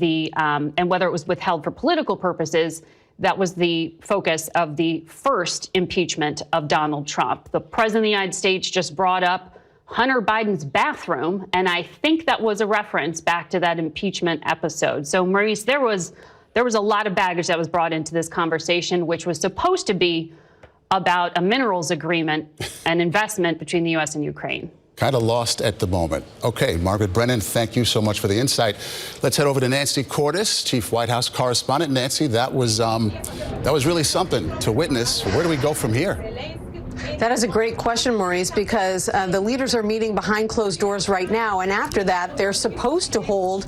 And whether it was withheld for political purposes, that was the focus of the first impeachment of Donald Trump. The president of the United States just brought up Hunter Biden's bathroom, and I think that was a reference back to that impeachment episode. So, Maurice, there was a lot of baggage that was brought into this conversation, which was supposed to be about a minerals agreement and investment between the U.S. and Ukraine. Kind of lost at the moment. Okay, Margaret Brennan, thank you so much for the insight. Let's head over to Nancy Cordes, Chief White House Correspondent. Nancy, that was really something to witness. Where do we go from here? That is a great question, Maurice, because the leaders are meeting behind closed doors right now, and after that, they're supposed to hold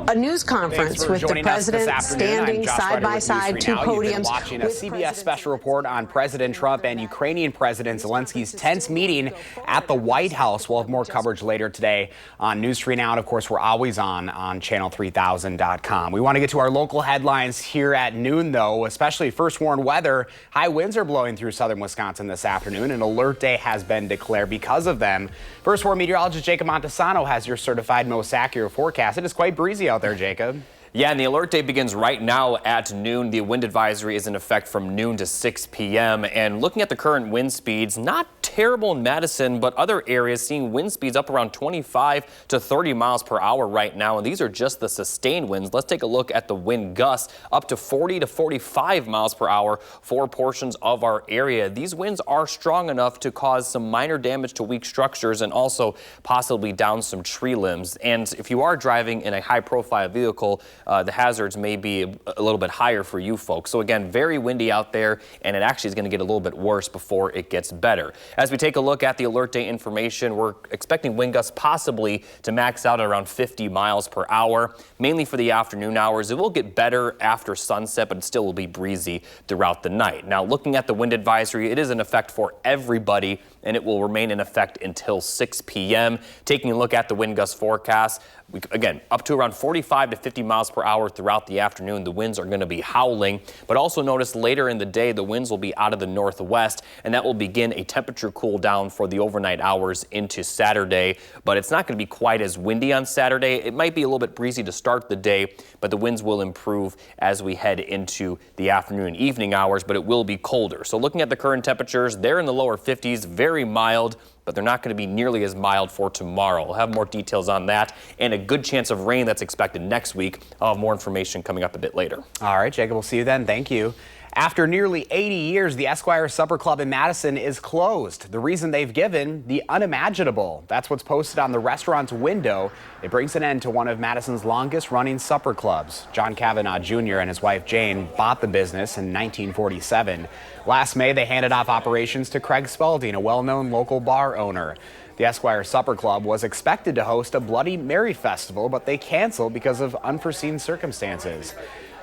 a news conference with the president standing side by side, two podiums. You've been watching a CBS special report on President Trump and Ukrainian President Zelensky's tense meeting at the White House. We'll have more coverage later today on News 3 Now, and of course, we're always on channel3000.com. We want to get to our local headlines here at noon, though, especially first warned weather. High winds are blowing through southern Wisconsin this afternoon. An alert day has been declared because of them. First warned meteorologist Jacob Montesano has your certified most accurate forecast. It is quite breezy out there, Jacob. Yeah, and the alert day begins right now at noon. The wind advisory is in effect from noon to 6 p.m. And looking at the current wind speeds, not terrible in Madison, but other areas seeing wind speeds up around 25 to 30 miles per hour right now. And these are just the sustained winds. Let's take a look at the wind gusts up to 40 to 45 miles per hour for portions of our area. These winds are strong enough to cause some minor damage to weak structures and also possibly down some tree limbs. And if you are driving in a high profile vehicle, the hazards may be a little bit higher for you folks. So again, very windy out there, and it actually is going to get a little bit worse before it gets better. As we take a look at the alert day information, we're expecting wind gusts possibly to max out at around 50 miles per hour, mainly for the afternoon hours. It will get better after sunset, but it still will be breezy throughout the night. Now, looking at the wind advisory, it is in effect for everybody, and it will remain in effect until 6 p.m. Taking a look at the wind gust forecast, again, up to around 45 to 50 miles per hour throughout the afternoon. The winds are going to be howling, but also notice later in the day, the winds will be out of the northwest, and that will begin a temperature cool down for the overnight hours into Saturday. But it's not going to be quite as windy on Saturday. It might be a little bit breezy to start the day, but the winds will improve as we head into the afternoon and evening hours, but it will be colder. So looking at the current temperatures, they're in the lower 50s, very mild, but they're not going to be nearly as mild for tomorrow. We'll have more details on that and a good chance of rain that's expected next week. I'll have more information coming up a bit later. All right, Jacob, we'll see you then. Thank you. After nearly 80 years, the Esquire Supper Club in Madison is closed. The reason they've given, the unimaginable. That's what's posted on the restaurant's window. It brings an end to one of Madison's longest-running supper clubs. John Kavanaugh Jr. and his wife Jane bought the business in 1947. Last May, they handed off operations to Craig Spalding, a well-known local bar owner. The Esquire Supper Club was expected to host a Bloody Mary festival, but they canceled because of unforeseen circumstances.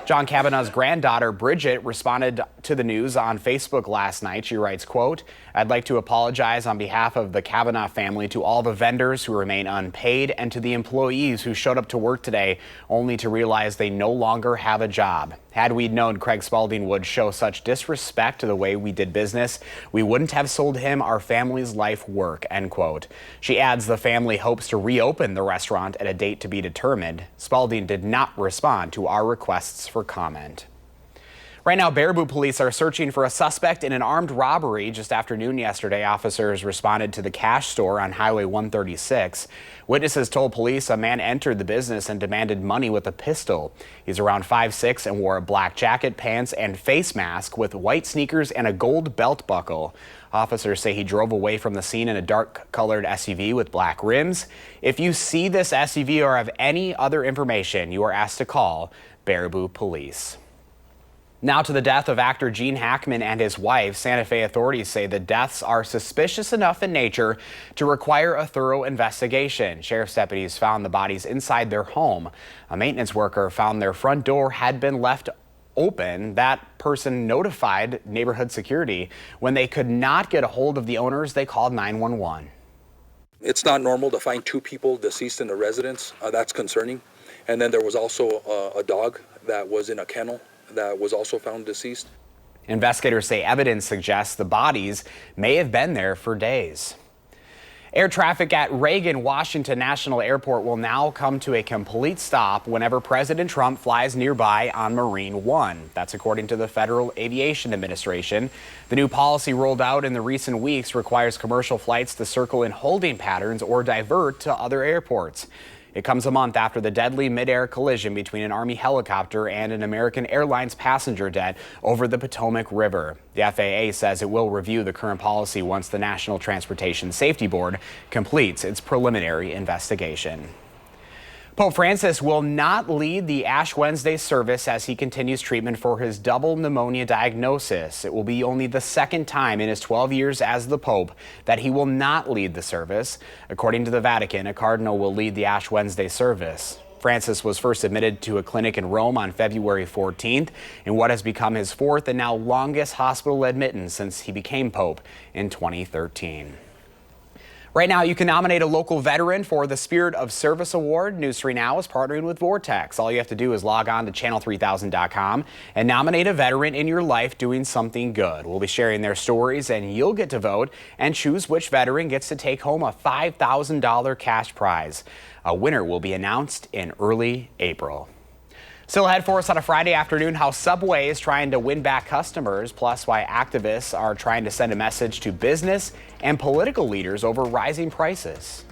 John Kavanaugh's granddaughter, Bridget, responded to the news on Facebook last night. She writes, quote, "I'd like to apologize on behalf of the Kavanaugh family to all the vendors who remain unpaid and to the employees who showed up to work today only to realize they no longer have a job. Had we known Craig Spalding would show such disrespect to the way we did business, we wouldn't have sold him our family's life work," end quote. She adds the family hopes to reopen the restaurant at a date to be determined. Spalding did not respond to our requests for comment. Right now, Baraboo police are searching for a suspect in an armed robbery. Just after noon yesterday, officers responded to the cash store on Highway 136. Witnesses told police a man entered the business and demanded money with a pistol. He's around 5'6" and wore a black jacket, pants, and face mask with white sneakers and a gold belt buckle. Officers say he drove away from the scene in a dark-colored SUV with black rims. If you see this SUV or have any other information, you are asked to call Baraboo Police. Now to the death of actor Gene Hackman and his wife. Santa Fe authorities say the deaths are suspicious enough in nature to require a thorough investigation. Sheriff's deputies found the bodies inside their home. A maintenance worker found their front door had been left open. That person notified neighborhood security. When they could not get a hold of the owners, they called 911. It's not normal to find two people deceased in a residence. That's concerning. And then there was also a dog that was in a kennel that was also found deceased. Investigators say evidence suggests the bodies may have been there for days. Air traffic at Reagan Washington National Airport will now come to a complete stop whenever President Trump flies nearby on Marine One. That's according to the Federal Aviation Administration. The new policy rolled out in the recent weeks requires commercial flights to circle in holding patterns or divert to other airports. It comes a month after the deadly mid-air collision between an Army helicopter and an American Airlines passenger jet over the Potomac River. The FAA says it will review the current policy once the National Transportation Safety Board completes its preliminary investigation. Pope Francis will not lead the Ash Wednesday service as he continues treatment for his double pneumonia diagnosis. It will be only the second time in his 12 years as the Pope that he will not lead the service. According to the Vatican, a cardinal will lead the Ash Wednesday service. Francis was first admitted to a clinic in Rome on February 14th in what has become his fourth and now longest hospital admittance since he became Pope in 2013. Right now, you can nominate a local veteran for the Spirit of Service Award. News 3 Now is partnering with Vortex. All you have to do is log on to channel3000.com and nominate a veteran in your life doing something good. We'll be sharing their stories, and you'll get to vote and choose which veteran gets to take home a $5,000 cash prize. A winner will be announced in early April. Still ahead for us on a Friday afternoon, how Subway is trying to win back customers, plus why activists are trying to send a message to business and political leaders over rising prices.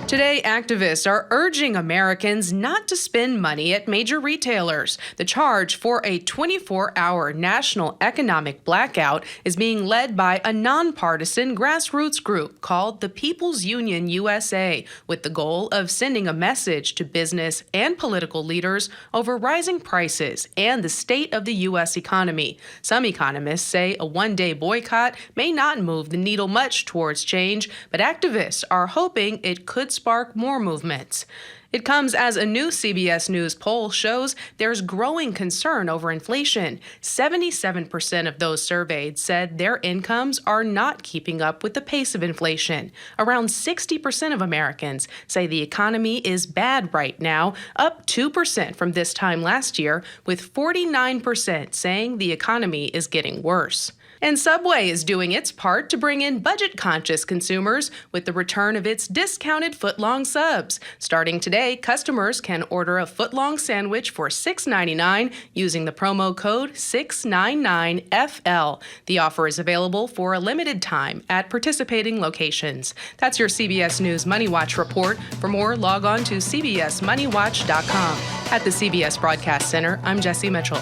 Today, activists are urging Americans not to spend money at major retailers. The charge for a 24-hour national economic blackout is being led by a nonpartisan grassroots group called the People's Union USA, with the goal of sending a message to business and political leaders over rising prices and the state of the U.S. economy. Some economists say a one-day boycott may not move the needle much towards change, but activists are hoping it could spark more movements. It comes as a new CBS News poll shows there's growing concern over inflation. 77% of those surveyed said their incomes are not keeping up with the pace of inflation. Around 60% of Americans say the economy is bad right now, up 2% from this time last year, with 49% saying the economy is getting worse. And Subway is doing its part to bring in budget-conscious consumers with the return of its discounted footlong subs. Starting today, customers can order a footlong sandwich for $6.99 using the promo code 699FL. The offer is available for a limited time at participating locations. That's your CBS News Money Watch report. For more, log on to cbsmoneywatch.com. At the CBS Broadcast Center, I'm Jesse Mitchell.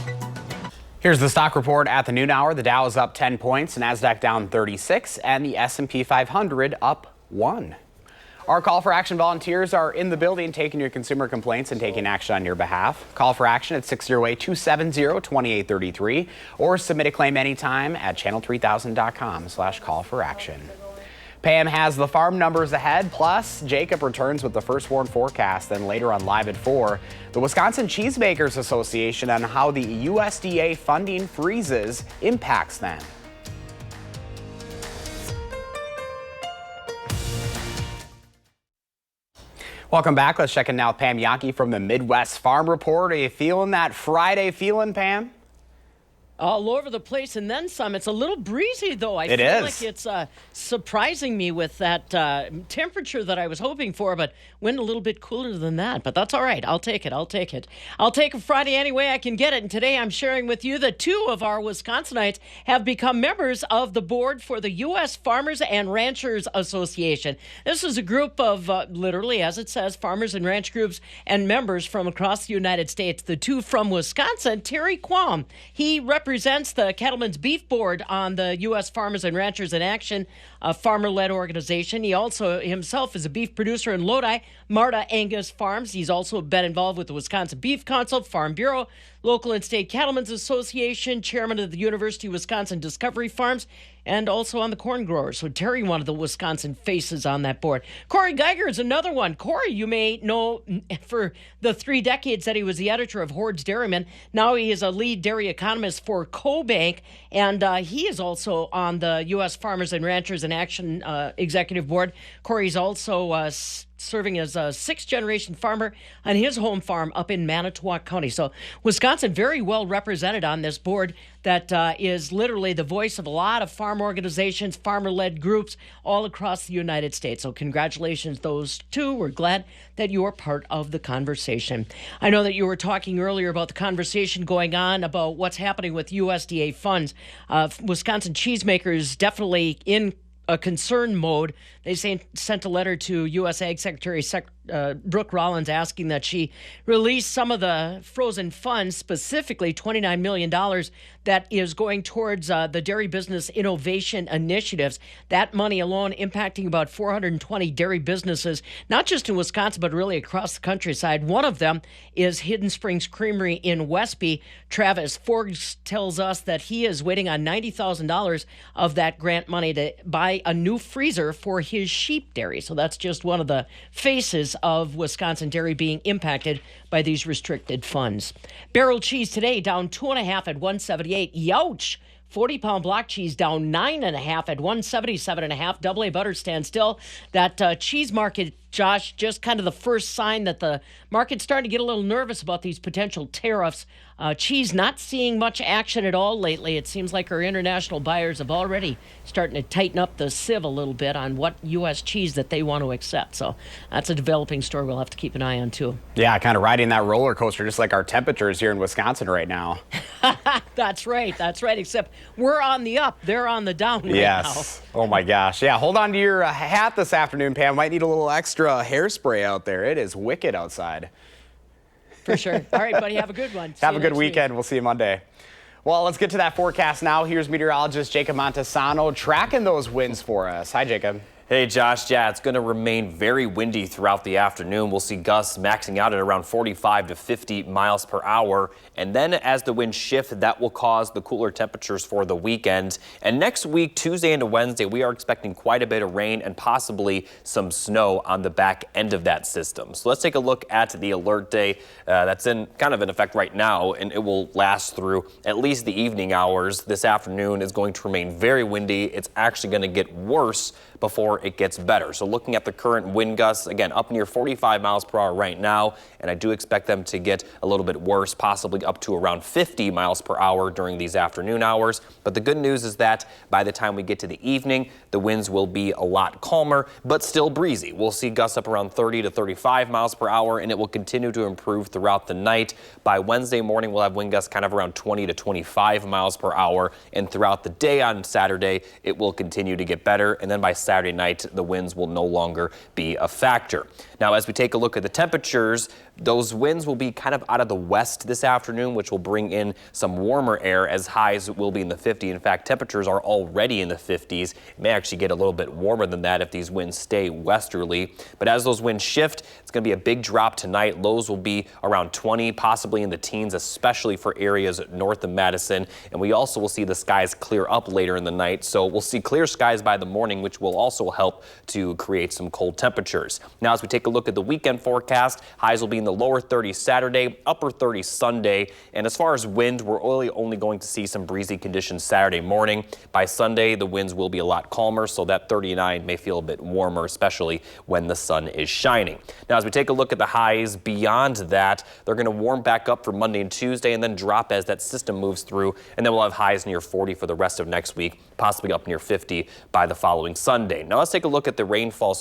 Here's the stock report at the noon hour. The Dow is up 10 points, NASDAQ down 36, and the S&P 500 up 1. Our Call for Action volunteers are in the building taking your consumer complaints and taking action on your behalf. Call for action at 608-270-2833 or submit a claim anytime at channel3000.com/call-for-action. Pam has the farm numbers ahead, plus Jacob returns with the first warn forecast, then later on Live at 4, the Wisconsin Cheesemakers Association on how the USDA funding freezes impacts them. Welcome back. Let's check in now with Pam Yankee from the Midwest Farm Report. Are you feeling that Friday feeling, Pam? All over the place and then some. It's a little breezy, though. I feel like it's surprising me with that temperature that I was hoping for, but went a little bit cooler than that. But that's all right. I'll take it. I'll take a Friday any way I can get it. And today I'm sharing with you that 2 of our Wisconsinites have become members of the board for the U.S. Farmers and Ranchers Association. This is a group of, literally, as it says, farmers and ranch groups and members from across the United States. The 2 from Wisconsin, Terry Quam, he represents the Cattlemen's Beef Board on the U.S. Farmers and Ranchers in Action, a farmer-led organization. He also himself is a beef producer in Lodi, Marta Angus Farms. He's also been involved with the Wisconsin Beef Council, Farm Bureau, Local and State Cattlemen's Association, chairman of the University of Wisconsin Discovery Farms, and also on the Corn Growers. So Terry, one of the Wisconsin faces on that board. Corey Geiger is another one. Corey, you may know for the 3 decades that he was the editor of Hoard's Dairyman. Now he is a lead dairy economist for CoBank, and he is also on the U.S. Farmers and Ranchers in Action Executive Board. Corey's also serving as a sixth-generation farmer on his home farm up in Manitowoc County. So Wisconsin very well represented on this board that is literally the voice of a lot of farm organizations, farmer-led groups all across the United States. So congratulations, those two. We're glad that you are part of the conversation. I know that you were talking earlier about the conversation going on about what's happening with USDA funds. Wisconsin cheesemakers definitely in a concern mode. They sent a letter to U.S. Ag Secretary Brooke Rollins asking that she release some of the frozen funds, specifically $29 million that is going towards the dairy business innovation initiatives. That money alone impacting about 420 dairy businesses, not just in Wisconsin, but really across the countryside. One of them is Hidden Springs Creamery in Westby. Travis Forbes tells us that he is waiting on $90,000 of that grant money to buy a new freezer for his sheep dairy. So that's just one of the faces of Wisconsin dairy being impacted by these restricted funds. Barrel cheese today down 2.5 at $1.78. Youch! 40-pound block cheese down 9.5 at $1.77.5. Double A butter stand still. That cheese market, Josh, just kind of the first sign that the market's starting to get a little nervous about these potential tariffs. Cheese not seeing much action at all lately. It seems like our international buyers have already starting to tighten up the sieve a little bit on what U.S. cheese that they want to accept. So that's a developing story we'll have to keep an eye on, too. Yeah, kind of riding that roller coaster, just like our temperatures here in Wisconsin right now. That's right. Except we're on the up. They're on the down right now. Oh, my gosh. Yeah, hold on to your hat this afternoon, Pam. Might need a little extra hairspray out there. It is wicked outside. For sure. All right, buddy. Have a good one. Have a good weekend. We'll see you Monday. Well, let's get to that forecast now. Here's meteorologist Jacob Montesano tracking those winds for us. Hi, Jacob. Hey, Josh. Yeah, it's going to remain very windy throughout the afternoon. We'll see gusts maxing out at around 45 to 50 miles per hour. And then as the winds shift, that will cause the cooler temperatures for the weekend. And next week, Tuesday into Wednesday, we are expecting quite a bit of rain and possibly some snow on the back end of that system. So let's take a look at the alert day that's in effect right now, and it will last through at least the evening hours. This afternoon is going to remain very windy. It's actually going to get worse before it gets better. So looking at the current wind gusts, again, up near 45 miles per hour right now, and I do expect them to get a little bit worse, possibly up to around 50 miles per hour during these afternoon hours. But the good news is that by the time we get to the evening, the winds will be a lot calmer, but still breezy. We'll see gusts up around 30 to 35 miles per hour, and it will continue to improve throughout the night. By Wednesday morning, we'll have wind gusts kind of around 20 to 25 miles per hour, and throughout the day on Saturday, it will continue to get better, and then by Saturday night, the winds will no longer be a factor. Now, as we take a look at the temperatures, those winds will be kind of out of the west this afternoon, which will bring in some warmer air as highs will be in the 50s. In fact, temperatures are already in the 50s. It may actually get a little bit warmer than that if these winds stay westerly. But as those winds shift, it's going to be a big drop tonight. Lows will be around 20, possibly in the teens, especially for areas north of Madison. And we also will see the skies clear up later in the night. So we'll see clear skies by the morning, which will also help to create some cold temperatures. Now, as we take a look at the weekend forecast, highs will be in the lower 30s Saturday, upper 30s Sunday. And as far as wind, we're only going to see some breezy conditions Saturday morning. By Sunday, the winds will be a lot calmer, so that 39 may feel a bit warmer, especially when the sun is shining. Now, as we take a look at the highs beyond that, they're going to warm back up for Monday and Tuesday and then drop as that system moves through. And then we'll have highs near 40 for the rest of next week, possibly up near 50 by the following Sunday. Now, let's take a look at the rainfall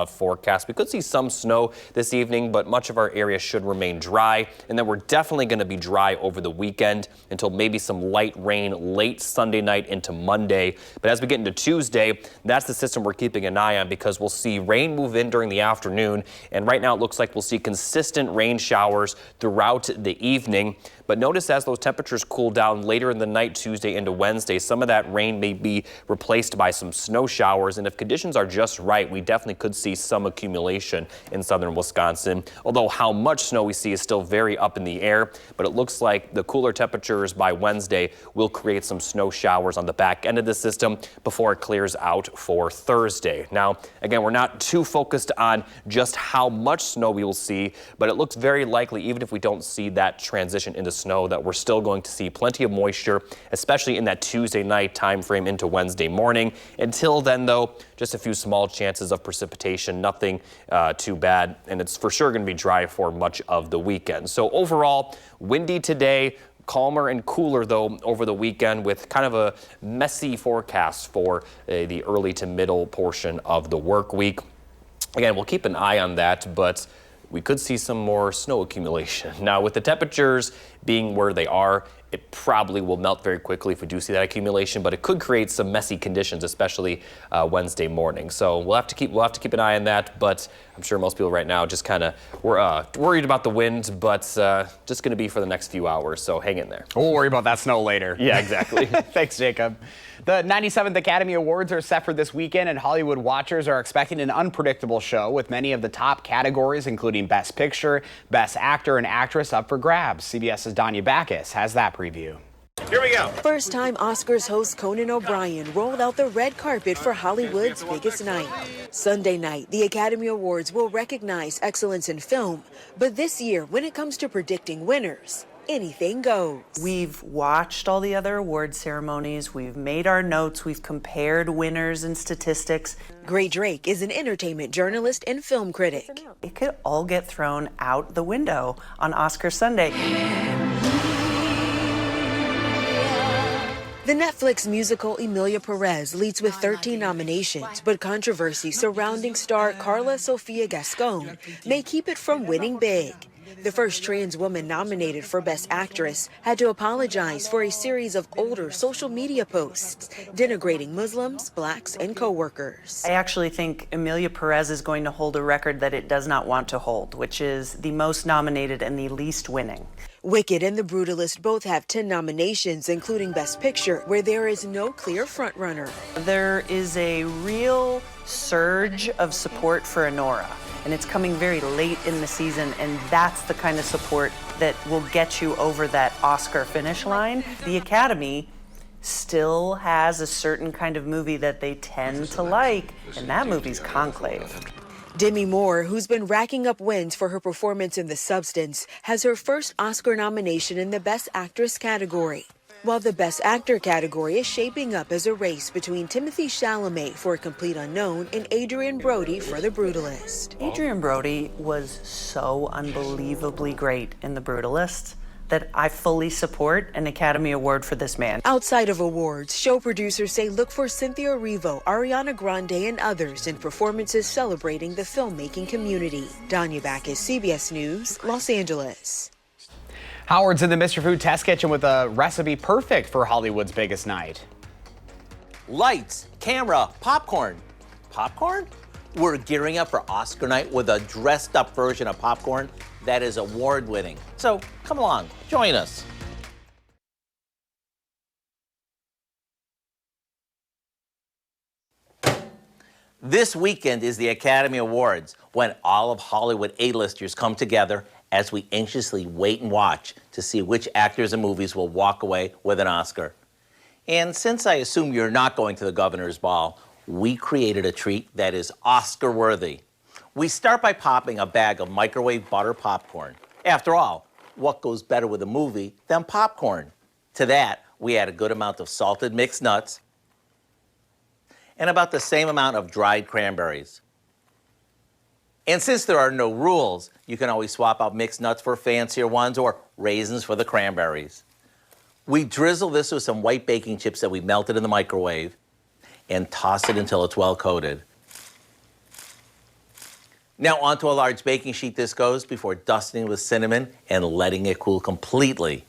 forecast. We could see some snow this evening, but much of our area should remain dry. And then we're definitely going to be dry over the weekend until maybe some light rain late Sunday night into Monday. But as we get into Tuesday, that's the system we're keeping an eye on because we'll see rain move in during the afternoon. And right now it looks like we'll see consistent rain showers throughout the evening. But notice as those temperatures cool down later in the night, Tuesday into Wednesday, some of that rain may be replaced by some snow showers. And if conditions are just right, we definitely could see some accumulation in southern Wisconsin. Although how much snow we see is still very up in the air. But it looks like the cooler temperatures by Wednesday will create some snow showers on the back end of the system before it clears out for Thursday. Now, again, we're not too focused on just how much snow we will see, but it looks very likely, even if we don't see that transition into snow that we're still going to see plenty of moisture, especially in that Tuesday night time frame into Wednesday morning. Until then, though, just a few small chances of precipitation, nothing too bad, and it's for sure going to be dry for much of the weekend. So overall, windy today. Calmer and cooler, though, over the weekend with kind of a messy forecast for the early to middle portion of the work week. Again, we'll keep an eye on that, but we could see some more snow accumulation. Now, with the temperatures being where they are, it probably will melt very quickly if we do see that accumulation, but it could create some messy conditions, especially Wednesday morning. So we'll have to keep an eye on that. But I'm sure most people right now just kind of worried about the wind, but just going to be for the next few hours. So hang in there. We'll worry about that snow later. Yeah, exactly. Thanks, Jacob. The 97th Academy Awards are set for this weekend, and Hollywood watchers are expecting an unpredictable show with many of the top categories, including Best Picture, Best Actor and Actress, up for grabs. CBS's Danya Backus has that preview. Here we go. First-time Oscars host Conan O'Brien rolled out the red carpet for Hollywood's biggest night. Sunday night, the Academy Awards will recognize excellence in film, but this year, when it comes to predicting winners, anything goes. We've watched all the other award ceremonies, we've made our notes, we've compared winners and statistics. Gray Drake is an entertainment journalist and film critic. It could all get thrown out the window on Oscar Sunday. The Netflix musical Emilia Perez leads with 13 nominations, but controversy surrounding star Carla Sofia Gascon may keep it from winning big. The first trans woman nominated for Best Actress had to apologize for a series of older social media posts denigrating Muslims, blacks, and co-workers. I actually think Emilia Perez is going to hold a record that it does not want to hold, which is the most nominated and the least winning. Wicked and The Brutalist both have 10 nominations, including Best Picture, where there is no clear frontrunner. There is a real surge of support for Anora, and it's coming very late in the season, and that's the kind of support that will get you over that Oscar finish line. The Academy still has a certain kind of movie that they tend to like, and that movie's Conclave. Demi Moore, who's been racking up wins for her performance in The Substance, has her first Oscar nomination in the Best Actress category, while the Best Actor category is shaping up as a race between Timothée Chalamet for A Complete Unknown and Adrien Brody for The Brutalist. Adrien Brody was so unbelievably great in The Brutalist that I fully support an Academy Award for this man. Outside of awards, show producers say look for Cynthia Erivo, Ariana Grande, and others in performances celebrating the filmmaking community. Danya Backus, CBS News, Los Angeles. Howard's in the Mr. Food Test Kitchen with a recipe perfect for Hollywood's biggest night. Lights, camera, popcorn. Popcorn? We're gearing up for Oscar night with a dressed-up version of popcorn that is award-winning. So come along, join us. This weekend is the Academy Awards, when all of Hollywood A-listers come together as we anxiously wait and watch to see which actors and movies will walk away with an Oscar. And since I assume you're not going to the Governor's Ball, we created a treat that is Oscar-worthy. We start by popping a bag of microwave butter popcorn. After all, what goes better with a movie than popcorn? To that, we add a good amount of salted mixed nuts and about the same amount of dried cranberries. And since there are no rules, you can always swap out mixed nuts for fancier ones or raisins for the cranberries. We drizzle this with some white baking chips that we melted in the microwave and toss it until it's well coated. Now onto a large baking sheet this goes before dusting with cinnamon and letting it cool completely.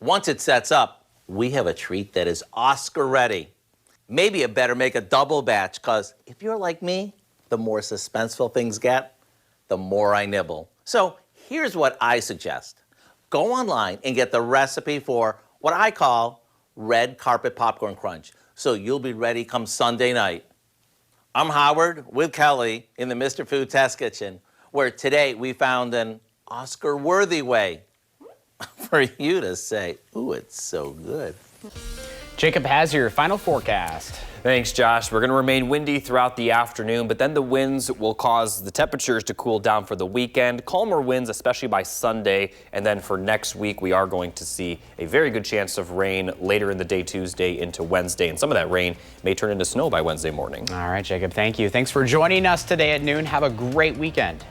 Once it sets up, we have a treat that is Oscar ready. Maybe you better make a double batch, because if you're like me, the more suspenseful things get, the more I nibble. So here's what I suggest. Go online and get the recipe for what I call red carpet popcorn crunch, so you'll be ready come Sunday night. I'm Howard with Kelly in the Mr. Food Test Kitchen, where today we found an Oscar-worthy way for you to say, ooh, it's so good. Jacob has your final forecast. Thanks, Josh. We're going to remain windy throughout the afternoon, but then the winds will cause the temperatures to cool down for the weekend. Calmer winds, especially by Sunday. And then for next week, we are going to see a very good chance of rain later in the day, Tuesday into Wednesday. And some of that rain may turn into snow by Wednesday morning. All right, Jacob, thank you. Thanks for joining us today at noon. Have a great weekend.